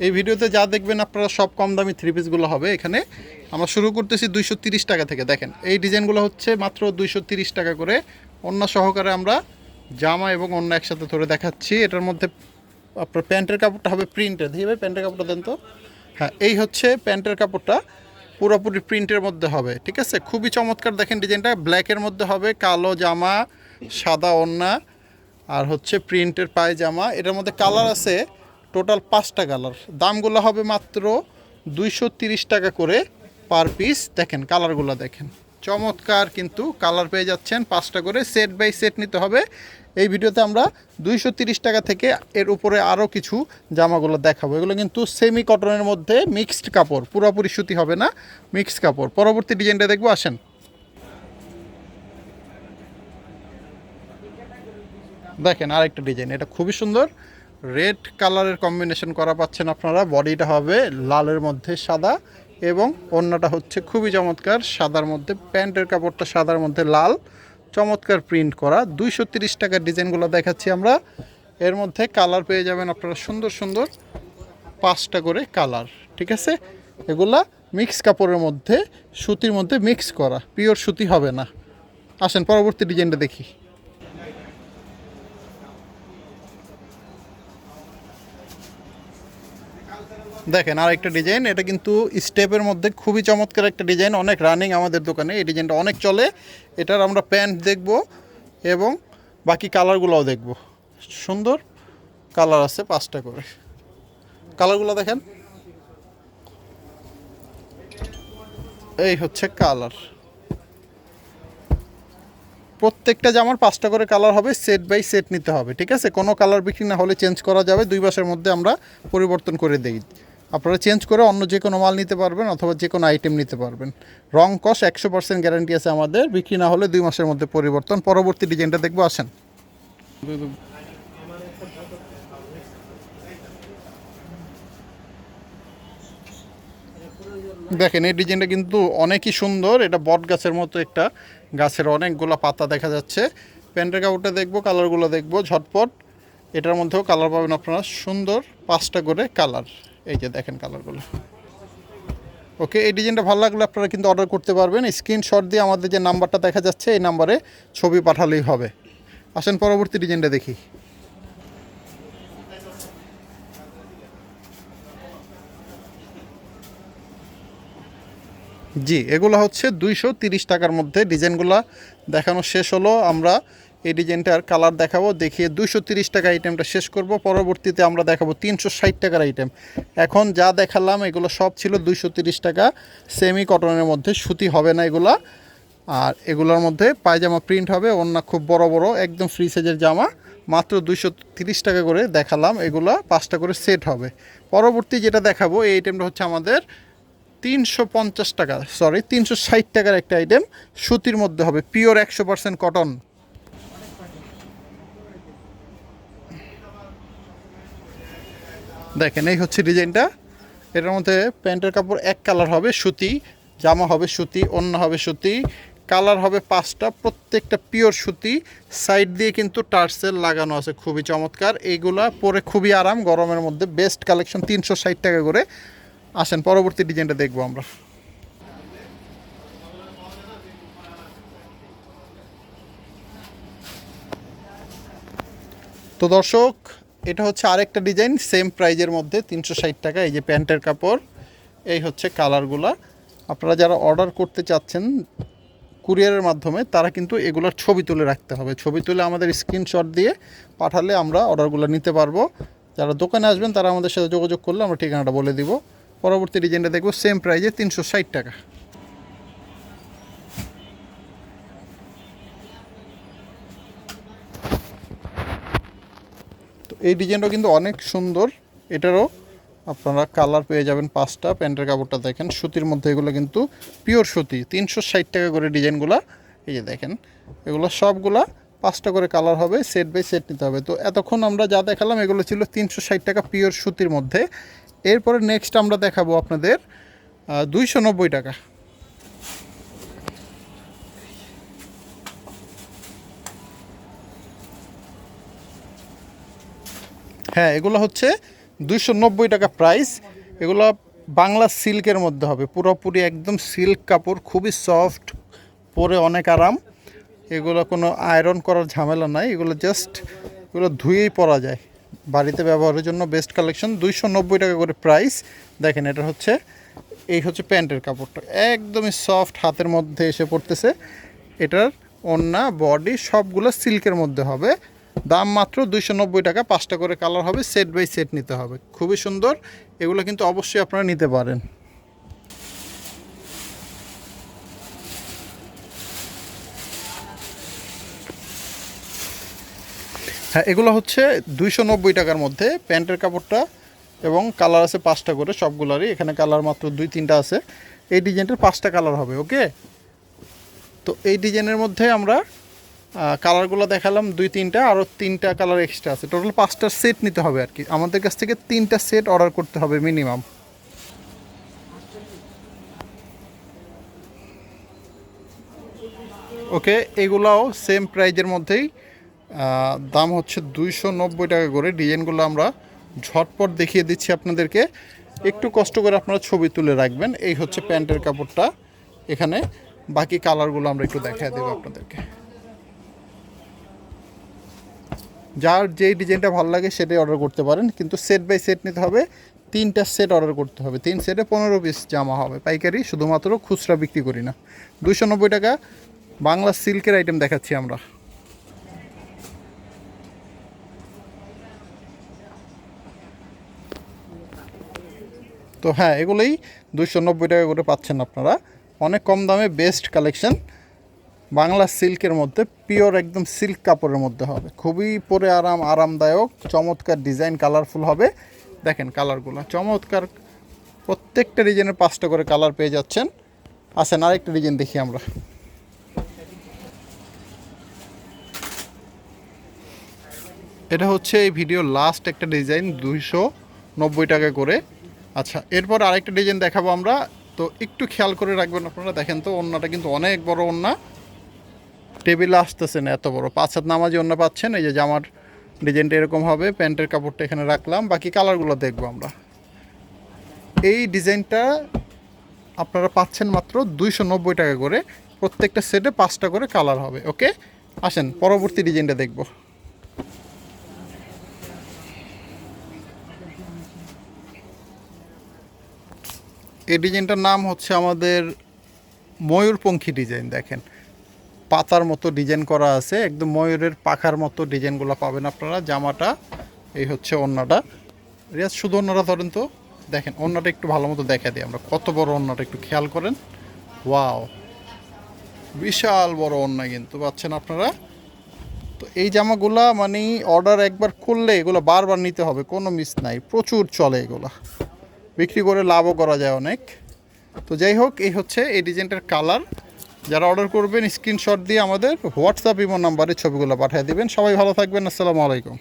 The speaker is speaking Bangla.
এই ভিডিওতে যা দেখবেন আপনারা সব কম দামি থ্রি পিসগুলো হবে। এখানে আমরা শুরু করতেছি 230 টাকা থেকে। দেখেন এই ডিজাইনগুলো হচ্ছে মাত্র 230 টাকা করে। ওড়না সহকারে আমরা জামা এবং ওড়না একসাথে ধরে দেখাচ্ছি। এটার মধ্যে আপনার প্যান্টের কাপড়টা হবে প্রিন্টের। দেখি ভাই প্যান্টের কাপড়টা দেন তো। হ্যাঁ, এই হচ্ছে প্যান্টের কাপড়টা, পুরোপুরি প্রিন্টের মধ্যে হবে। ঠিক আছে, খুবই চমৎকার। দেখেন ডিজাইনটা ব্ল্যাকের মধ্যে হবে, কালো জামা, সাদা ওড়না, আর হচ্ছে প্রিন্টের পায়জামা। এটার মধ্যে কালার আছে টোটাল 5টা কালার। দামগুলো হবে মাত্র 230 টাকা করে পার পিস। দেখেন কালারগুলো দেখেন, চমৎকার কিন্তু কালার পেয়ে যাচ্ছেন। 5টা করে সেট বাই সেট নিতে হবে। এই ভিডিওতে আমরা 230 টাকা থেকে এর উপরে আরও কিছু জামাগুলো দেখাবো। এগুলো কিন্তু সেমি কটনের মধ্যে মিক্সড কাপড়, পুরোপুরি সুতি হবে না, মিক্সড কাপড়। পরবর্তী ডিজাইনটা দেখবো, আসেন। দেখেন আরেকটা ডিজাইন, এটা খুবই সুন্দর। রেড কালারের কম্বিনেশন করা পাচ্ছেন আপনারা। বডিটা হবে লালের মধ্যে সাদা এবং ওড়নাটা হচ্ছে খুবই চমৎকার সাদার মধ্যে। প্যান্টের কাপড়টা সাদার মধ্যে লাল, চমৎকার প্রিন্ট করা। 230 টাকার ডিজাইনগুলো দেখাচ্ছি আমরা। এর মধ্যে কালার পেয়ে যাবেন আপনারা সুন্দর সুন্দর 5টা করে কালার। ঠিক আছে, এগুলা মিক্স কাপড়ের মধ্যে, সুতির মধ্যে মিক্স করা, পিওর সুতি হবে না। আসেন পরবর্তী ডিজাইনটা দেখি। দেখেন আরেকটা ডিজাইন, এটা কিন্তু স্টেপের মধ্যে খুবই চমৎকার একটা ডিজাইন, অনেক রানিং আমাদের দোকানে। এই ডিজাইনটা অনেক চলে। এটার আমরা প্যান্ট দেখব এবং বাকি কালারগুলোও দেখব। সুন্দর কালার আছে 5টা করে। কালারগুলো দেখেন, এই হচ্ছে কালার। প্রত্যেকটা জামার 5টা করে কালার হবে, সেট বাই সেট নিতে হবে। ঠিক আছে, কোনো কালার বিক্রি না হলে চেঞ্জ করা যাবে, 2 মাসের মধ্যে আমরা পরিবর্তন করে দিই। আপনারা চেঞ্জ করে অন্য যে কোনো মাল নিতে পারবেন অথবা যে কোনো আইটেম নিতে পারবেন। রং কস 100% গ্যারান্টি আছে আমাদের। বিক্রি না হলে 2 মাসের মধ্যে পরিবর্তন। পরবর্তী ডিজাইনটা দেখবো, আসেন। দেখেন এই ডিজাইনটা কিন্তু অনেকই সুন্দর। এটা বট গাছের মতো একটা গাছের অনেকগুলো পাতা দেখা যাচ্ছে। প্যান্টের কাপড়টা দেখবো, কালারগুলো দেখবো ঝটপট। এটার মধ্যেও কালার পাবেন আপনারা সুন্দর 5টা করে কালার। এই যে দেখেন কালারগুলো। ওকে, এই ডিজাইনটা ভালো লাগলে আপনারা কিন্তু অর্ডার করতে পারবেন। স্ক্রিনশট দিয়ে আমাদের যে নাম্বারটা দেখা যাচ্ছে এই নাম্বারে ছবি পাঠালেই হবে। আসেন পরবর্তী ডিজাইনটা দেখি। জি, এগুলো হচ্ছে 230 টাকার মধ্যে। ডিজাইনগুলো দেখানো শেষ হলো। আমরা এই ডিজাইনটার কালার দেখাবো, দেখিয়ে 230 টাকা আইটেমটা শেষ করব। পরবর্তীতে আমরা দেখাবো 360 টাকার আইটেম। এখন যা দেখালাম এগুলো সব ছিল 230 টাকা, সেমি কটনের মধ্যে, সুতি হবে না এগুলা। আর এগুলোর মধ্যে পায়জামা প্রিন্ট হবে, ওড়না খুব বড় বড় একদম ফ্রি সাইজের জামা। মাত্র 230 টাকা করে দেখালাম। এগুলো 5টা করে সেট হবে। পরবর্তী যেটা দেখাবো এই আইটেমটা হচ্ছে আমাদের 350 টাকা, সরি 360 টাকার একটা আইটেম। সুতির মধ্যে হবে, পিওর 100% কটন। দেখেন এই হচ্ছে ডিজাইনটা। এটার মধ্যে প্যান্টের কাপড় এক কালার হবে, সুতি, জামা হবে সুতি, ওড়না হবে সুতি, কালার হবে 5টা, প্রত্যেকটা পিওর সুতি। সাইড দিয়ে কিন্তু টার্সেল লাগানো আছে, খুবই চমৎকার। এইগুলা পরে খুবই আরাম, গরমের মধ্যে বেস্ট কালেকশন। 360 টাকা করে। আসেন পরবর্তী ডিজাইনটা দেখবো আমরা। তো দর্শক, এটা হচ্ছে আরেকটা ডিজাইন সেম প্রাইজের মধ্যে 360 টাকা। এই যে প্যান্টের কাপড়, এই হচ্ছে কালারগুলা। আপনারা যারা অর্ডার করতে চাচ্ছেন কুরিয়ারের মাধ্যমে তারা কিন্তু এগুলোর ছবি তুলে রাখতে হবে। ছবি তুলে আমাদের স্ক্রিনশট দিয়ে পাঠালে আমরা অর্ডারগুলো নিতে পারবো। যারা দোকানে আসবেন তারা আমাদের সাথে যোগাযোগ করলে আমরা ঠিকানাটা বলে দিব। পরবর্তী ডিজাইনটা দেখবো সেম প্রাইজে 360 টাকা। তো এই ডিজাইনটাও কিন্তু অনেক সুন্দর। এটারও আপনারা কালার পেয়ে যাবেন 5টা। প্যান্টের কাপড়টা দেখেন সুতির মধ্যে, এগুলো কিন্তু পিওর সুতি। 360 টাকা করে ডিজাইনগুলো। এই যে দেখেন এগুলো সবগুলা 5টা করে কালার হবে, সেট বাই সেট নিতে হবে। তো এতক্ষণ আমরা যা দেখালাম এগুলো ছিল 360 টাকা পিওর সুতির মধ্যে। এরপরে নেক্সট আমরা দেখাবো আপনাদের 290 টাকা। হ্যাঁ, এগুলো হচ্ছে 290 টাকা প্রাইস। এগুলো বাংলা সিল্কের মধ্যে হবে, পুরোপুরি একদম সিল্ক কাপড়, খুবই সফট, পরে অনেক আরাম। এগুলো কোনো আয়রন করার ঝামেলা নাই, এগুলো জাস্ট এগুলো ধুয়েই পরা যায়, বাড়িতে ব্যবহারের জন্য বেস্ট কালেকশন। 290 টাকা করে প্রাইস। দেখেন এটা হচ্ছে, এই হচ্ছে প্যান্টের কাপড়টা, একদমই সফট, হাতের মধ্যে এসে পড়তেছে। এটার ওড়না বডি সবগুলো সিল্কের মধ্যে হবে। দাম মাত্র 290 টাকা, 5টা করে কালার হবে, সেট বাই সেট নিতে হবে। খুবই সুন্দর, এগুলো কিন্তু অবশ্যই আপনারা নিতে পারেন। হ্যাঁ, এগুলো হচ্ছে 290 টাকার মধ্যে প্যান্টের কাপড়টা, এবং কালার আছে 5টা করে সবগুলারই। এখানে কালার মাত্র 2-3টা আছে। এই ডিজাইনটার 5টা কালার হবে। ওকে, তো এই ডিজাইনের মধ্যে আমরা কালারগুলো দেখালাম 2-3টা, আরও 3টা কালার এক্সট্রা আছে। টোটাল 5টার সেট নিতে হবে আর কি, আমাদের কাছ থেকে 3টা সেট অর্ডার করতে হবে মিনিমাম। ওকে, এগুলাও সেম প্রাইজের মধ্যেই, দাম হচ্ছে 290 টাকা করে। ডিজাইনগুলো আমরা ঝটপট দেখিয়ে দিচ্ছি আপনাদেরকে, একটু কষ্ট করে আপনারা ছবি তুলে রাখবেন। এই হচ্ছে প্যান্টের কাপড়টা, এখানে বাকি কালারগুলো আমরা একটু দেখায় দেবো আপনাদেরকে। যার যেই ডিজাইনটা ভালো লাগে সেটাই অর্ডার করতে পারেন, কিন্তু সেট বাই সেট নিতে হবে। 3টা সেট অর্ডার করতে হবে, 3 সেটে 15 পিস জামা হবে পাইকারি, শুধুমাত্র খুচরা বিক্রি করি না। 290 টাকা বাংলা সিল্কের আইটেম দেখাচ্ছি আমরা। তো হ্যাঁ, এগুলোই 290 টাকা করে পাচ্ছেন আপনারা, অনেক কম দামে বেস্ট কালেকশন। বাংলা সিল্কের মধ্যে, পিওর একদম সিল্ক কাপড়ের মধ্যে হবে, খুবই পরে আরামদায়ক, চমৎকার ডিজাইন, কালারফুল হবে। দেখেন কালারগুলো চমৎকার, প্রত্যেকটা ডিজাইনের 5টা করে কালার পেয়ে যাচ্ছেন। আসেন আরেকটা ডিজাইন দেখি আমরা। এটা হচ্ছে এই ভিডিওর লাস্ট একটা ডিজাইন, 290 টাকা করে। আচ্ছা, এরপর আরেকটা ডিজাইন দেখাবো আমরা, তো একটু খেয়াল করে রাখবেন আপনারা। দেখেন তো, ওড়নাটা কিন্তু অনেক বড় ওড়না, টেবিলে আসতেছে না এত বড়, 5 হাত নামাজি ওড়না পাচ্ছেন। এই যে জামার ডিজাইনটা এরকম হবে, প্যান্টের কাপড়টা এখানে রাখলাম, বাকি কালারগুলো দেখবো আমরা। এই ডিজাইনটা আপনারা পাচ্ছেন মাত্র 290 টাকা করে, প্রত্যেকটা সেটে 5টা করে কালার হবে। ওকে, আসেন পরবর্তী ডিজাইনটা দেখব। এই ডিজাইনটার নাম হচ্ছে আমাদের ময়ূরপঙ্খী ডিজাইন। দেখেন পাতার মতো ডিজাইন করা আছে, একদম ময়ূরের পাখার মতো ডিজাইনগুলো পাবেন আপনারা। জামাটা এই হচ্ছে ওড়নাটা। রিয়াজ শুধু ওড়নাটা ধরেন তো, দেখেন ওড়নাটা একটু ভালো মতো দেখা দিই আমরা, কত বড় ওড়নাটা একটু খেয়াল করেন। ওয়াও, বিশাল বড় ওড়না কিন্তু পাচ্ছেন আপনারা। তো এই জামাগুলা মানে অর্ডার একবার করলে এগুলো বারবার নিতে হবে, কোনো মিস নাই, প্রচুর চলে, এগুলো বিক্রি করে লাভও করা যায় অনেক। তো যাই হোক, এই হচ্ছে এই ডিজাইনটার কালার। যারা অর্ডার করবেন স্ক্রিনশট দিয়ে আমাদের হোয়াটসঅ্যাপ ইমো নাম্বারে ছবিগুলো পাঠিয়ে দিবেন। সবাই ভালো থাকবেন, আসসালামু আলাইকুম।